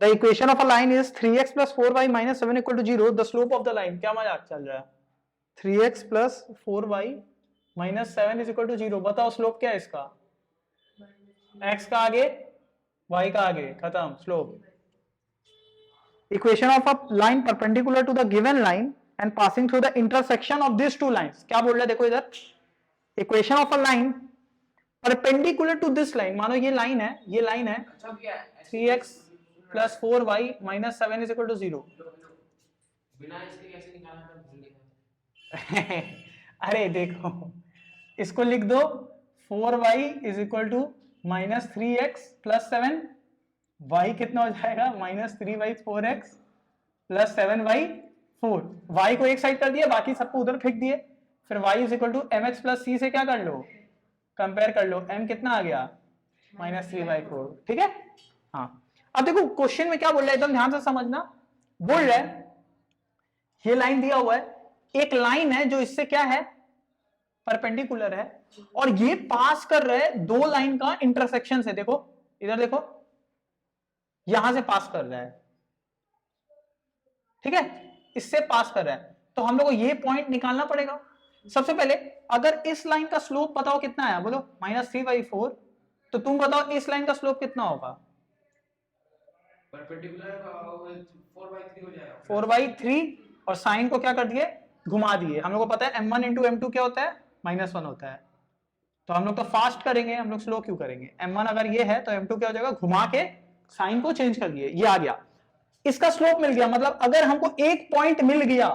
The equation of a line is 3x plus 4y minus 7 equal to 0. The slope of the line, क्या मजाक चल रहा है, 3x plus 4y minus 7 is equal to 0. बताओ slope क्या है इसका, x का आगे y का आगे, खत्म slope. Equation of a line perpendicular to the given line and passing through the intersection of this two lines. क्या बोल रहा है देखो इधर, equation of a line perpendicular to this line. मानो ये लाइन है, ये लाइन है 3x plus 4y minus 7 is equal to 0. बिना इसके कैसे निकालना है, भूल गया. अरे देखो इसको लिख दो 4y is equal to minus 3x plus 7. y कितना हो जाएगा, minus 3y 4x plus 7y 4. y को एक साइड कर दिया, बाकी सबको उधर फेंक दिए. फिर y is equal to mx plus c से क्या कर लो, कंपेयर कर लो. m कितना आ गया, minus 3/4. ठीक है. हाँ अब देखो क्वेश्चन में क्या बोल रहा है, एकदम ध्यान से समझना. बोल रहा है ये लाइन दिया हुआ है, एक लाइन है जो इससे क्या है, परपेंडिकुलर है, और ये पास कर रहे हैं दो लाइन का इंटरसेक्शन से. देखो इधर देखो, यहां से पास कर रहा है, ठीक है, इससे पास कर रहा है. तो हम लोग को ये पॉइंट निकालना पड़ेगा. सबसे पहले अगर इस लाइन का स्लोप बताओ कितना है, बोलो -3/4. तो तुम बताओ इस लाइन का स्लोप कितना होगा, परपेंडिकुलर 4/3 हो जाएगा. 4/3. और साइन को क्या कर दिए, घुमा दिए. हम लोग को पता है m1 इंटू m2 क्या होता है, -1 होता है. तो हम लोग तो फास्ट करेंगे, हम लोग स्लो क्यों करेंगे. m1 अगर ये है तो m2 क्या हो जाएगा, घुमा के साइन को चेंज कर दिए, ये आ गया. इसका स्लोप मिल गया, मतलब अगर हमको एक पॉइंट मिल गया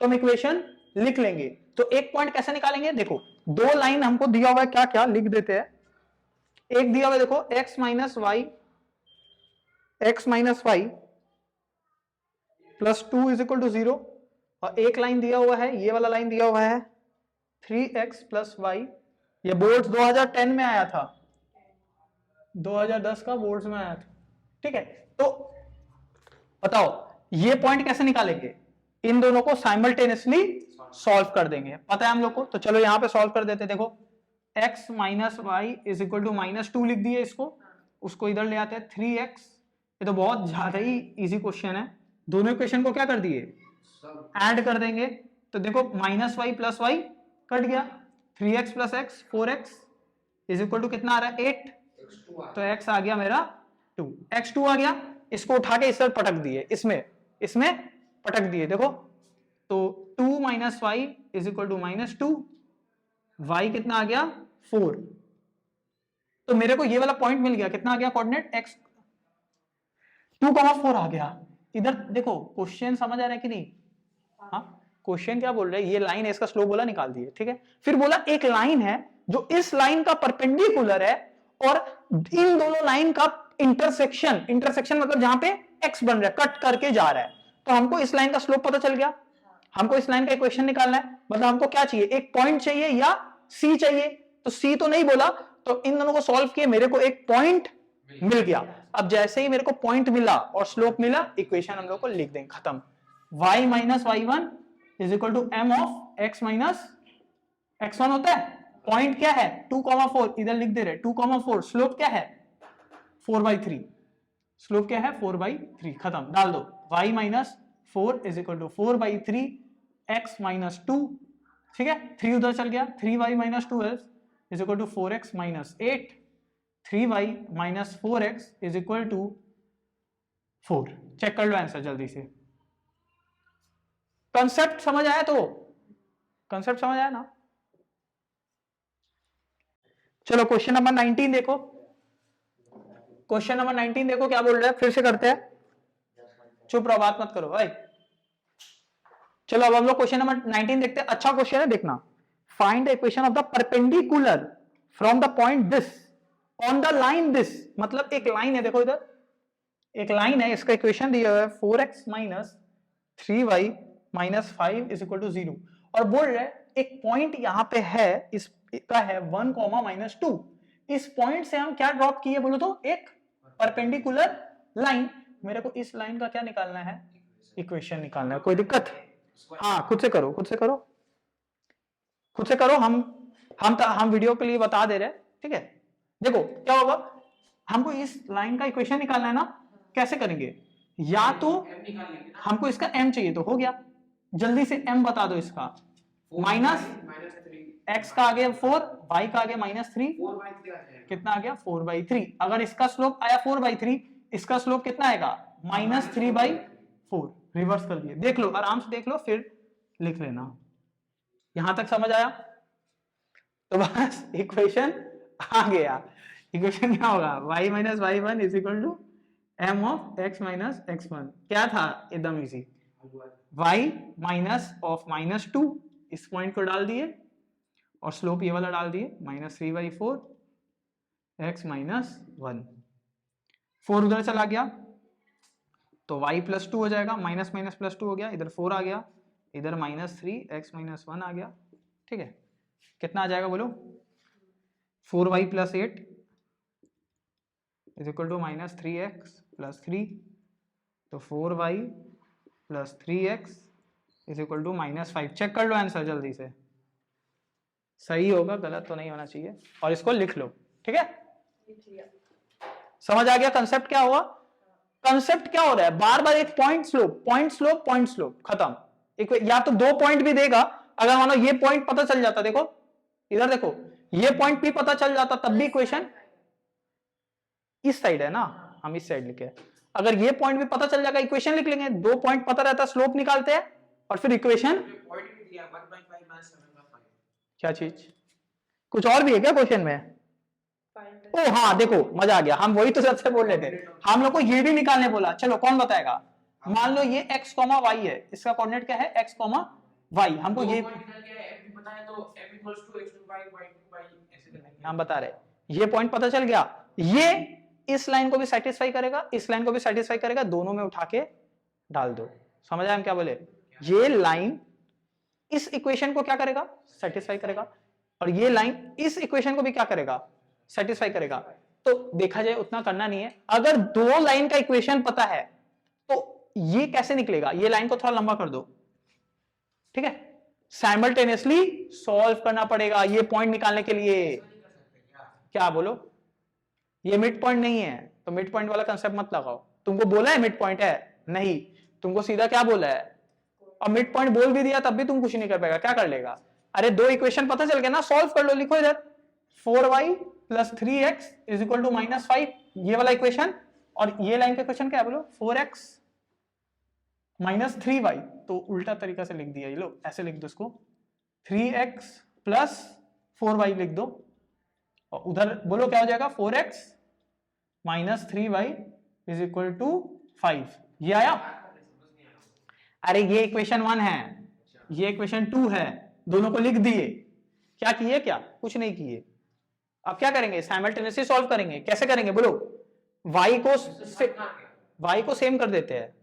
तो हम इक्वेशन लिख लेंगे. तो एक पॉइंट कैसे निकालेंगे, देखो दो लाइन हमको दिया हुआ है, क्या क्या लिख देते हैं. एक दिया हुआ है देखो x minus y plus 2 is equal to 0. और एक लाइन दिया हुआ है, ये वाला लाइन दिया हुआ है 3x plus y. ये बोर्ड्स 2010 में आया था, 2010 का बोर्ड्स में आया था. ठीक है. तो बताओ ये पॉइंट कैसे निकालेंगे, इन दोनों को साइमल्टेनियसली सॉल्व कर देंगे, पता है हम लोग को. तो चलो यहां पे सॉल्व कर देते. देखो x minus y is equal to -2 लिख दिए इसको, उसको इधर ले आते हैं 3x. ये तो बहुत ज्यादा ही इजी क्वेश्चन है. दोनों इक्वेशन को क्या कर दिए, ऐड कर देंगे. तो देखो -y प्लस y कट गया, 3x plus x 4x is equal to कितना आ रहा है 8. तो x आ गया मेरा 2. x2 आ गया, इसको उठा के इस तरफ पटक दिए, इसमें पटक दिए. देखो तो 2 minus y is equal to -2. y कितना आ गया 4. तो मेरे को ये वाला पॉइंट मिल गया, कितना आ गया कोऑर्डिनेट x 2,4 आ गया. इधर देखो क्वेश्चन समझ आ रहा है कि नहीं. हाँ क्वेश्चन क्या बोल रहे हैं, ये लाइन है, इसका स्लोप बोला निकाल दिए. ठीक है. फिर बोला एक लाइन है जो इस लाइन का परपेंडिकुलर है और इन दोनों लाइन का इंटरसेक्शन मतलब जहां पे x बन रहा है, कट करके जा रहा है. तो हमको इस लाइन का स्लोप पता चल गया. हमको इस लाइन का इक्वेशन निकालना है, मतलब हमको क्या चाहिए, एक पॉइंट चाहिए या c चाहिए. तो c तो नहीं बोला, तो इन दोनों को सॉल्व किए, मेरे को एक पॉइंट मिल गया. अब जैसे ही मेरे को पॉइंट मिला और स्लोप मिला, इक्वेशन हम लोग को लिख देंगे, खत्म. y minus y1 is equal to m of x minus x1 होता है. पॉइंट क्या है 2,4, इधर लिख दे रहे 2,4. स्लोप क्या है 4/3. स्लोप क्या है 4/3. खत्म, डाल दो. y minus 4 is equal to 4/3 x minus 2. ठीक है. 3 उधर चल गया, 3y minus 2 is equal to 4x minus 8. 3y minus 4x is equal to 4. Check कर लो आंसर जल्दी से. कंसेप्ट समझ आया, तो कंसेप्ट समझ आया ना. चलो क्वेश्चन नंबर 19 देखो. क्वेश्चन नंबर 19 देखो क्या बोल रहा है, फिर से करते हैं. चुप रहो, बात मत करो भाई. चलो अब हम लोग क्वेश्चन नंबर 19 देखते हैं. अच्छा क्वेश्चन है, देखना. Find the equation of the perpendicular from the point this on the line this. मतलब एक लाइन है, देखो इधर एक लाइन है, इसका इक्वेशन दिया हुआ है 4x minus 3y minus 5 is equal to 0. और बोल रहे हैं एक पॉइंट यहां पे है, इसका है 1, -2. इस पॉइंट से हम क्या ड्रॉप किए बोलो तो, एक परपेंडिकुलर लाइन. मेरे को इस लाइन का क्या निकालना है, इक्वेशन निकालना है. कोई दिक्कत, हाँ खुद से करो, खुद से करो, खुद से करो. हम वीडियो के लिए बता दे रहे हैं. ठीक है. देखो क्या होगा, हमको इस लाइन का इक्वेशन निकालना है ना. कैसे करेंगे? या तो m निकाल लेंगे ना, हमको इसका m चाहिए तो हो गया, जल्दी से m बता दो इसका। माइनस x का आ गया 4, y का आ गया -3, 4/3 आ जाएगा। कितना आ गया 4/3। अगर इसका स्लोप आया 4/3, इसका स्लोप कितना आएगा -3/4। रिवर्स कर दिए, देख लो आराम से देख लो, फिर लिख लेना। यहां तक समझ आया? तो बस इक्वेशन आ गया। इक्वेशन क्या होगा? y - y1 = m of x - x1। क्या था? एकदम इजी, y -2, इस पॉइंट को डाल दिए और स्लोप ये वाला डाल दिए, -3/4 x - 1। 4 उधर चला गया तो y +2 हो जाएगा, माइनस माइनस +2 हो गया, इधर 4 आ गया, इधर -3 x - 1 आ गया। ठीक है, कितना आ जाएगा बोलो? 4y + 8 = -3x + 3, तो 4y + 3x = -5। चेक कर लो आंसर जल्दी से, सही होगा, गलत तो नहीं होना चाहिए। और इसको लिख लो, ठीक है? समझ आ गया कंसेप्ट क्या हुआ? कंसेप्ट क्या हो रहा है? बार बार एक point slope, point slope, point slope, खत्म। एक या तो 2 पॉइंट भी देगा, अगर मानो ये पॉइंट पता चल जाता, देखो इधर देखो, ये पॉइंट भी पता चल जाता, तब भी इक्वेशन इस साइड है ना, हम इस साइड लिखे। अगर ये पॉइंट भी पता चल जाएगा, इक्वेशन लिख लेंगे। 2 पॉइंट पता रहता, स्लोप निकालते हैं और फिर इक्वेशन। पॉइंट भी दिया 1/5 - 7/5। क्या चीज? कुछ और भी है क्या क्वेश्चन में? ओ हाँ, देखो मजा आ गया, हम वही तो सबसे बोल रहे थे, हम लोग को ये भी निकालने बोला। चलो कौन बताएगा? मान लो ये x, y है, इसका कोऑर्डिनेट क्या है? x, y। हमको ये m भी पता है तो m = x2y y2y ऐसे करेंगे। हम बता रहे, ये पॉइंट पता चल गया, ये इस लाइन को भी सेटिस्फाई करेगा, इस लाइन को भी सेटिस्फाई करेगा, दोनों में उठा के डाल दो। समझ आया हम क्या बोले? ये लाइन इस इक्वेशन को क्या करेगा? सेटिस्फाई करेगा, और ये लाइन इस इक्वेशन को भी क्या करेगा? सेटिस्फाई करेगा। तो देखा जाए उतना करना नहीं है। अगर 2 लाइन का इक्वेशन पता है तो ये कैसे निकलेगा? ये लाइन को थोड़ा लंबा कर दो, ठीक है? साइमल्टेनियसली सॉल्व करना पड़ेगा ये पॉइंट निकालने के लिए। क्या बोलो? ये मिड पॉइंट नहीं है, तो मिड पॉइंट वाला कंसेप्ट मत लगाओ। तुमको बोला है मिड पॉइंट है? नहीं, तुमको सीधा क्या बोला है? और मिड पॉइंट बोल भी दिया तब भी तुम कुछ नहीं कर पाएगा। क्या कर लेगा? अरे 2 इक्वेशन पता चल गया ना, सॉल्व कर लो। लिखो इधर 4y + 3x = -5, ये वाला इक्वेशन। और ये लाइन का इक्वेशन क्या है बोलो? 4x - 3y। तो उल्टा तरीका से लिख दिया, ये लो ऐसे लिख दो इसको, 3x + 4y लिख दो, और उधर बोलो क्या हो जाएगा? 4x - 3y = 5। ये आया? अरे ये इक्वेशन 1 है, ये इक्वेशन 2 है, दोनों को लिख दिए। क्या किए? क्या कुछ नहीं किए। अब क्या करेंगे? साइमल्टेनियसली सॉल्व करेंगे। कैसे करेंगे बोलो? y को सेम कर देते हैं,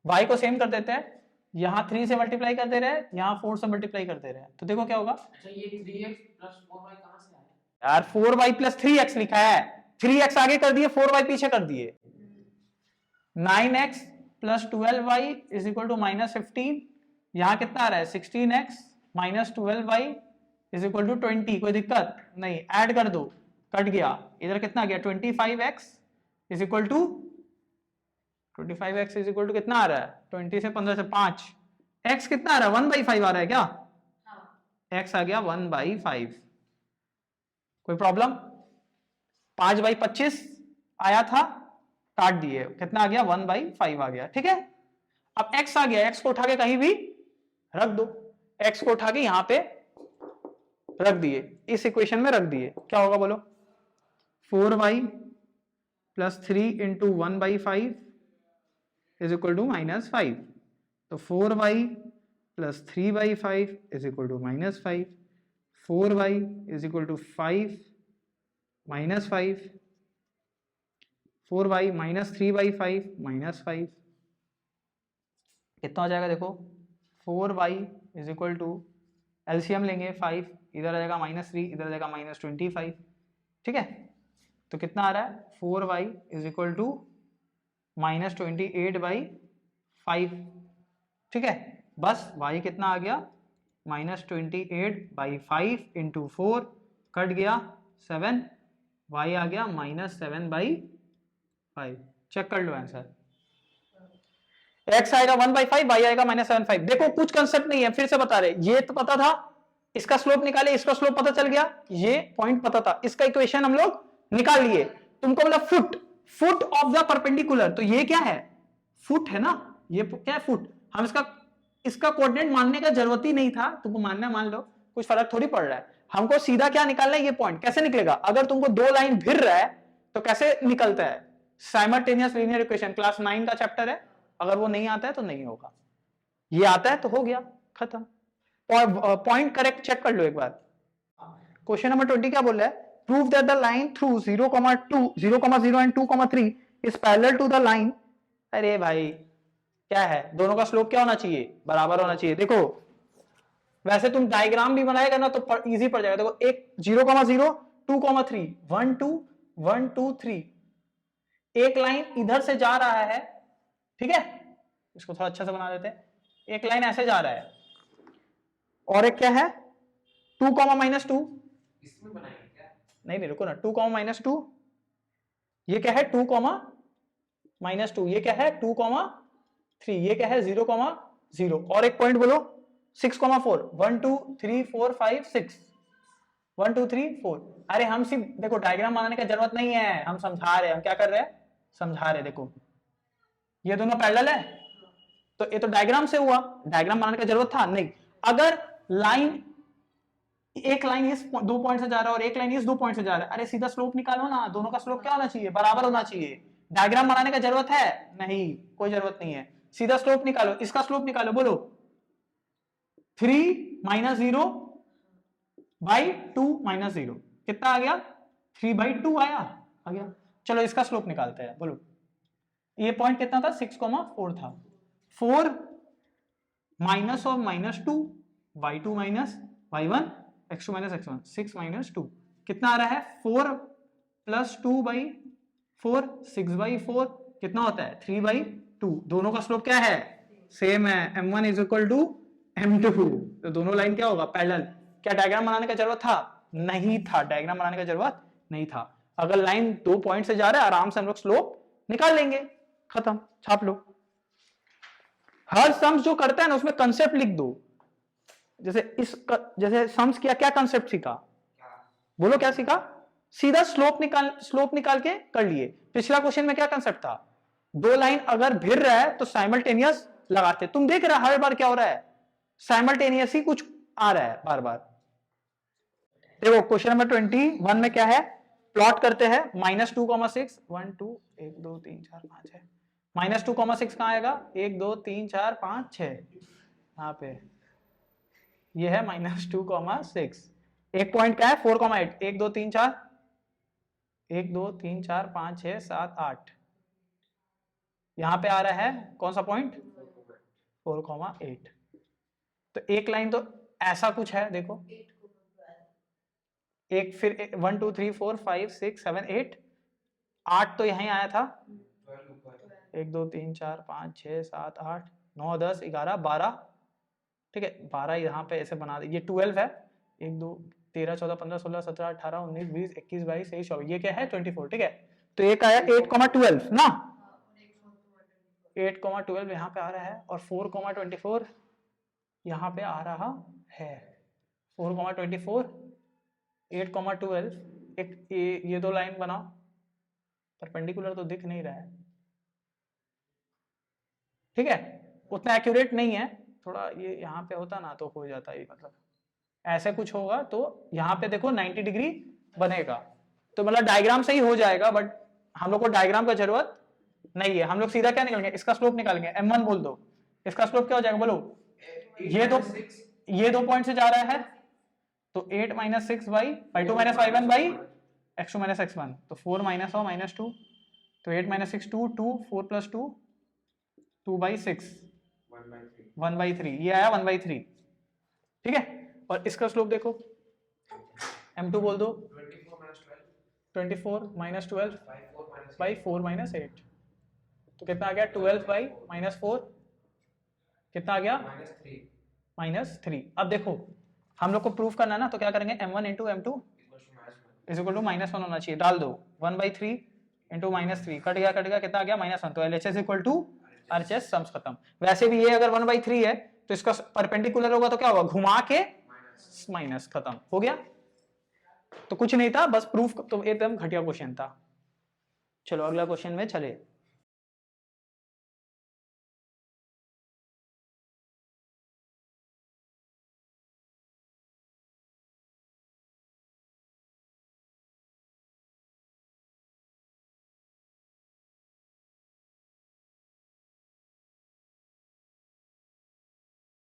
y को सेम कर देते हैं, यहां 3 से मल्टीप्लाई कर दे रहे हैं, यहां 4 से मल्टीप्लाई कर दे रहे हैं, तो देखो क्या होगा? अच्छा, ये 3x + 4y कहां से आया? यार 4y + 3x लिखा है, 3x आगे कर दिए, 4y पीछे कर दिए। 9x + 12y = -15, यहां कितना आ रहा है? 16x - 12y = 20। कोई दिक्कत नहीं, ऐड कर दो, कट गया, इधर कितना आ गया? 25x = कितना आ रहा है? 20 से 15 से 5, x कितना आ रहा है? 1/5 आ रहा है क्या? x आ गया 1/5। कोई प्रॉब्लम? 5/25 आया था, काट दिए, कितना आ गया? 1/5 आ गया। ठीक है, अब x आ गया, x को उठा के कहीं भी रख दो, x को उठा के यहां पे रख दिए, इस इक्वेशन में रख दिए, क्या होगा बोलो? 4y + 3 × 1/5 = -5। तो 4y + 3/5 = -5, 4y = 5 -5, 4y - 3/5 -5, कितना हो जाएगा देखो? 4y = एलसीएम लेंगे 5, इधर आ जाएगा -3, इधर आ जाएगा -25। ठीक है, तो कितना आ रहा है? 4y = -28/5। ठीक है, बस y कितना आ गया? -28/5 × 4, कट गया 7, y आ गया -7/5। 5। चेक कर लो आंसर। x आएगा 1/5, y आएगा -7/5। देखो कुछ कंसेप्ट नहीं है, फिर से बता रहे, ये तो पता था, इसका स्लोप निकाले, इसका स्लोप पता चल गया, ये पॉइंट पता था, इसका इक्वेशन हम लोग निकाल लिए। तुमको बोला फुट ऑफ द परपेंडिकुलर, तो ये क्या है, फुट है ना, ये क्या है, फुट। हम इसका कोऑर्डिनेट मानने का जरूरत ही नहीं था, तुमको मानना मान लो, कुछ फर्क थोड़ी पड़ रहा है। हमको सीधा क्या निकालना है, ये पॉइंट कैसे निकलेगा। अगर तुमको दो लाइन भिड़ रहा है तो कैसे निकलता है, साइमल्टेनियस लीनियर इक्वेशन, क्लास 9 का चैप्टर है। अगर वो नहीं आता है तो नहीं होगा, ये आता है तो हो गया, खत्म। पॉइंट करेक्ट चेक कर लो एक बार। क्वेश्चन नंबर 20 क्या बोल रहा है, prove that the line through 0,0 and 2,3 is parallel to the line. अरे भाई क्या है, दोनों का स्लोप क्या होना चाहिए, बराबर होना चाहिए। देखो वैसे तुम डायग्राम भी बनाएगा ना तो इजी पड़ जाएगा। देखो एक 0,0 2,3 1 2 1 2 3, एक लाइन इधर से जा रहा है, ठीक है, इसको थोड़ा अच्छा से बना देते हैं, एक लाइन ऐसे जा रहा है, और एक क्या है 2, -2, इसमें बनाएंगे क्या? नहीं रुको ना, 2, -2, ये क्या है 2, -2, ये क्या है 2, 3, ये क्या है 0,0, और एक पॉइंट बोलो 6,4 1 2 3 4 5 6 1 2 3 4। अरे हम सिर्फ देखो डायग्राम बनाने की जरूरत नहीं है, हम समझा रहे हैं, हम क्या कर रहे हैं, समझा रहे हैं। देखो ये दोनों पैरेलल है, तो ये तो डायग्राम से हुआ, डायग्राम बनाने की जरूरत था नहीं। अगर लाइन, एक लाइन इस 2 पॉइंट से जा रहा है और एक लाइन इस 2 पॉइंट से जा रहा है, अरे सीधा स्लोप निकालो ना, दोनों का स्लोप क्या होना चाहिए, बराबर होना चाहिए। डायग्राम बनाने की जरूरत है नहीं, कोई जरूरत नहीं है, सीधा स्लोप निकालो, इसका स्लोप निकालो, बोलो 3 - 0/2 - 0 कितना आ गया, 3/2 आया, आ गया। चलो इसका स्लोप निकालते हैं, बोलो ये पॉइंट कितना था, 6,4 था, 4 माइनस और -2 y2 - y1 x2 - x1 6 - 2 कितना आ रहा है, 4 + 2/4 6/4 कितना होता है 3/2। दोनों का स्लोप क्या है, सेम है, m1 = m2, तो दोनों लाइन क्या होगा, पैरेलल। क्या डायग्राम बनाने का जरूरत था, नहीं था, डायग्राम बनाने का जरूरत नहीं था। अगर लाइन 2 पॉइंट से जा रहा है, आराम से हम लोग स्लोप निकाल लेंगे, खत्म, छाप लो। हर सम्स जो करता है ना उसमें कंसेप्ट लिख दो, जैसे सम्स किया, क्या कंसेप्ट सीखा, बोलो क्या सीखा, सीधा स्लोप निकाल के कर लिए। पिछला क्वेश्चन में क्या कंसेप्ट था, दो लाइन अगर भिड़ रहा है तो साइमल्टेनियस लगाते, तुम देख रहे हर बार क्या हो रहा है, साइमल्टेनियस ही कुछ आ रहा है बार बार। देखो क्वेश्चन नंबर 21 में क्या है, प्लॉट करते हैं, -2,6 1 2 1 2 3 4 5 6, -2,6 कहां आएगा, 1 2 3 4 5 6, यहाँ पे ये है -2,6। एक पॉइंट क्या है 4,8 1 2 3 4 1 2 3 4 5 6 7 8, यहां पे आ रहा है कौन सा पॉइंट 4,8। तो एक लाइन तो ऐसा कुछ है, देखो एक, फिर 1 2 3 4 5 6 7 8 8 तो यहीं आया था, 1 2 3 4 5 6 7 8 9 10 11 12, ठीक है 12 यहाँ पे ऐसे बना दे, ये 12 है, 1 2 13 14 15 16 17 18 19 20 21 22 23 24, ये क्या है 24, ठीक है। तो एक आया 8,12 ना, 8,12 यहाँ पे आ रहा है, और 4,24 यहाँ पे आ रहा है, 4,24 8,12, एक ये दो लाइन बनाओ, परपेंडिकुलर तो दिख नहीं रहा है, ठीक है, उतना एक्यूरेट नहीं है, थोड़ा ये यहाँ पे होता ना तो हो जाता है, मतलब ऐसे कुछ होगा तो यहाँ पे देखो 90 डिग्री बनेगा, तो मतलब डायग्राम से ही हो जाएगा, बट हम लोग को डायग्राम का जरूरत नहीं है, हम लोग सीधा क्या निकालेंगे, इसका स्लोप निकालेंगे, m1 बोल दो, इसका स्लोप क्या हो जाएगा बोलो, ये दो पॉइंट से जा रहा है, तो 8 - 6/2 - y1 x2 - x1, तो 4 - और -2, तो 8 - 6 2 2 4 + 2 2/6 1/3, ये आया 1/3, ठीक है। और इसका स्लोप देखो, m2 बोल दो, 24 - 12 by 4 - 8, तो कितना आ गया 12 - 4 कितना आ गया -3। अब देखो हम लोग को प्रूफ करना ना, तो क्या करेंगे, m1 × m2 = -1 होना चाहिए, डाल दो 1/3 इंटू -3 कट गया कितना आ गया -1 तो LHS equal to RHS sums खत्म। वैसे भी ये अगर 1/3 है तो इसका परपेंडिकुलर होगा तो क्या होगा घुमा के माइनस खत्म हो गया। तो कुछ नहीं था बस प्रूफ तो एकदम घटिया क्वेश्चन था। चलो अगला क्वेश्चन में चले।